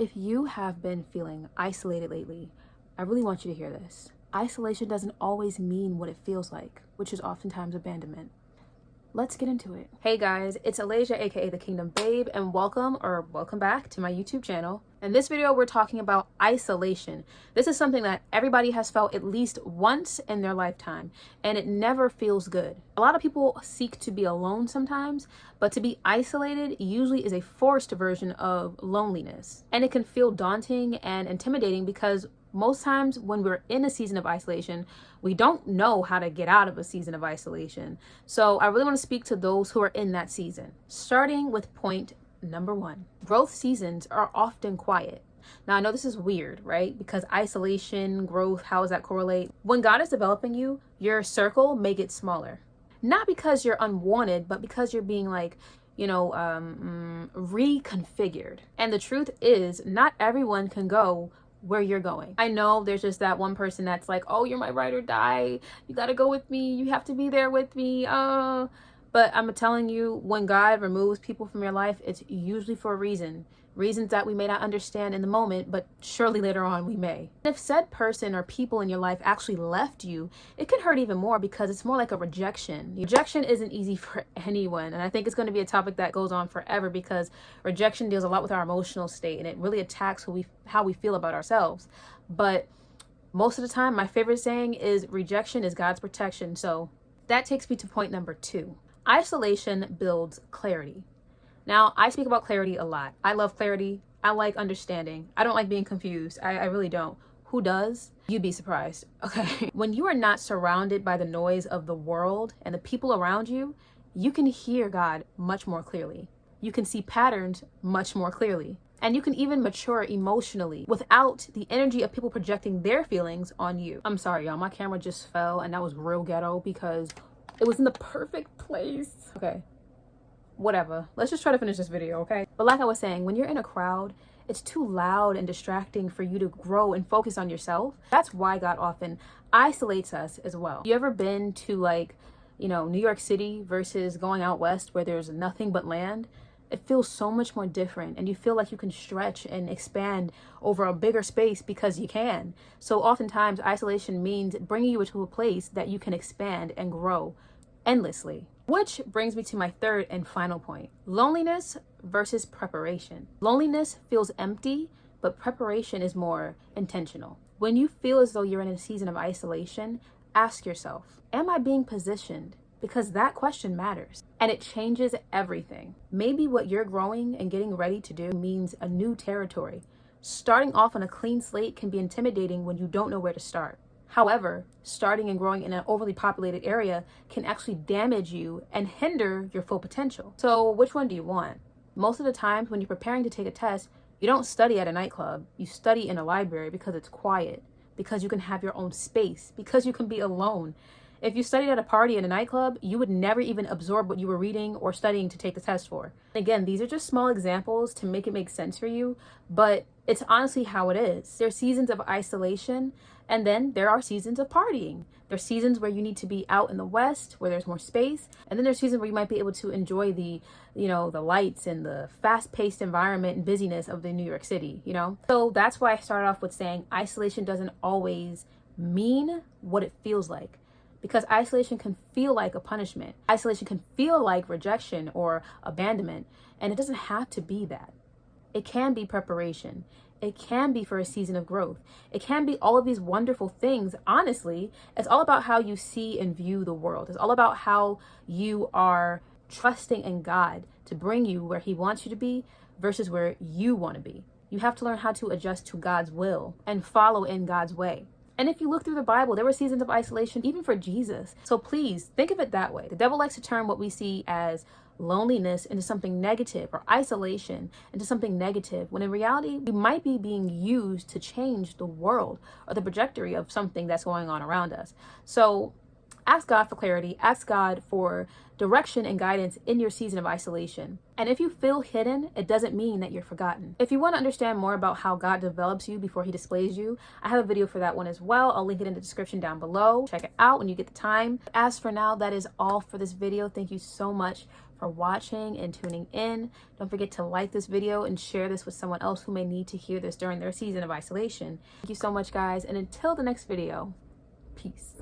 If you have been feeling isolated lately, I really want you to hear this. Isolation doesn't always mean what it feels like, which is oftentimes abandonment. Let's get into it. Hey guys, it's Alasia, aka The Kingdom Babe, and welcome back to my YouTube channel. In this video, we're talking about isolation. This is something that everybody has felt at least once in their lifetime, and it never feels good. A lot of people seek to be alone sometimes, but to be isolated usually is a forced version of loneliness. And it can feel daunting and intimidating because most times when we're in a season of isolation, we don't know how to get out of a season of isolation. So I really want to speak to those who are in that season. Starting with point number 1. Growth seasons are often quiet. Now I know this is weird, right? Because isolation, growth, how does that correlate? When God is developing you, your circle may get smaller. Not because you're unwanted, but because you're being reconfigured. And the truth is, not everyone can go where you're going. I know there's just that one person that's like, oh, you're my ride or die. You gotta go with me. You have to be there with me. But I'm telling you, when God removes people from your life, it's usually for a reason. Reasons that we may not understand in the moment, but surely later on we may. If said person or people in your life actually left you, it can hurt even more because it's more like a rejection. Rejection isn't easy for anyone, and I think it's going to be a topic that goes on forever because rejection deals a lot with our emotional state, and it really attacks how we feel about ourselves. But most of the time, my favorite saying is rejection is God's protection. So that takes me to point number 2. Isolation builds clarity. Now, I speak about clarity a lot. I love clarity. I like understanding. I don't like being confused. I really don't. Who does? You'd be surprised. Okay. When you are not surrounded by the noise of the world and the people around you, you can hear God much more clearly. You can see patterns much more clearly. And you can even mature emotionally without the energy of people projecting their feelings on you. I'm sorry, y'all. My camera just fell and that was real ghetto because it was in the perfect place. Okay. Whatever. Let's just try to finish this video, okay? But like I was saying, when you're in a crowd, it's too loud and distracting for you to grow and focus on yourself. That's why God often isolates us as well. You ever been to New York City versus going out west where there's nothing but land? It feels so much more different and you feel like you can stretch and expand over a bigger space because you can. So oftentimes isolation means bringing you into a place that you can expand and grow endlessly. Which brings me to my third and final point. Loneliness versus preparation. Loneliness feels empty, but preparation is more intentional. When you feel as though you're in a season of isolation, ask yourself, am I being positioned? Because that question matters and it changes everything. Maybe what you're growing and getting ready to do means a new territory. Starting off on a clean slate can be intimidating when you don't know where to start. However, starting and growing in an overly populated area can actually damage you and hinder your full potential. So which one do you want? Most of the times when you're preparing to take a test, you don't study at a nightclub. You study in a library because it's quiet, because you can have your own space, because you can be alone. If you studied at a party in a nightclub, you would never even absorb what you were reading or studying to take the test for. Again, these are just small examples to make it make sense for you, but it's honestly how it is. There's seasons of isolation, and then there are seasons of partying. There's seasons where you need to be out in the West, where there's more space, and then there's seasons where you might be able to enjoy the lights and the fast-paced environment and busyness of the New York City, So that's why I started off with saying isolation doesn't always mean what it feels like. Because isolation can feel like a punishment. Isolation can feel like rejection or abandonment. And it doesn't have to be that. It can be preparation. It can be for a season of growth. It can be all of these wonderful things. Honestly, it's all about how you see and view the world. It's all about how you are trusting in God to bring you where He wants you to be versus where you want to be. You have to learn how to adjust to God's will and follow in God's way. And if you look through the Bible, there were seasons of isolation even for Jesus. So please think of it that way. The devil likes to turn what we see as loneliness into something negative or isolation into something negative, when in reality, we might be being used to change the world or the trajectory of something that's going on around us. So ask God for clarity, ask God for direction and guidance in your season of isolation. And if you feel hidden, it doesn't mean that you're forgotten. If you want to understand more about how God develops you before He displays you, I have a video for that one as well. I'll link it in the description down below. Check it out when you get the time. As for now, that is all for this video. Thank you so much for watching and tuning in. Don't forget to like this video and share this with someone else who may need to hear this during their season of isolation. Thank you so much, guys, and until the next video, peace.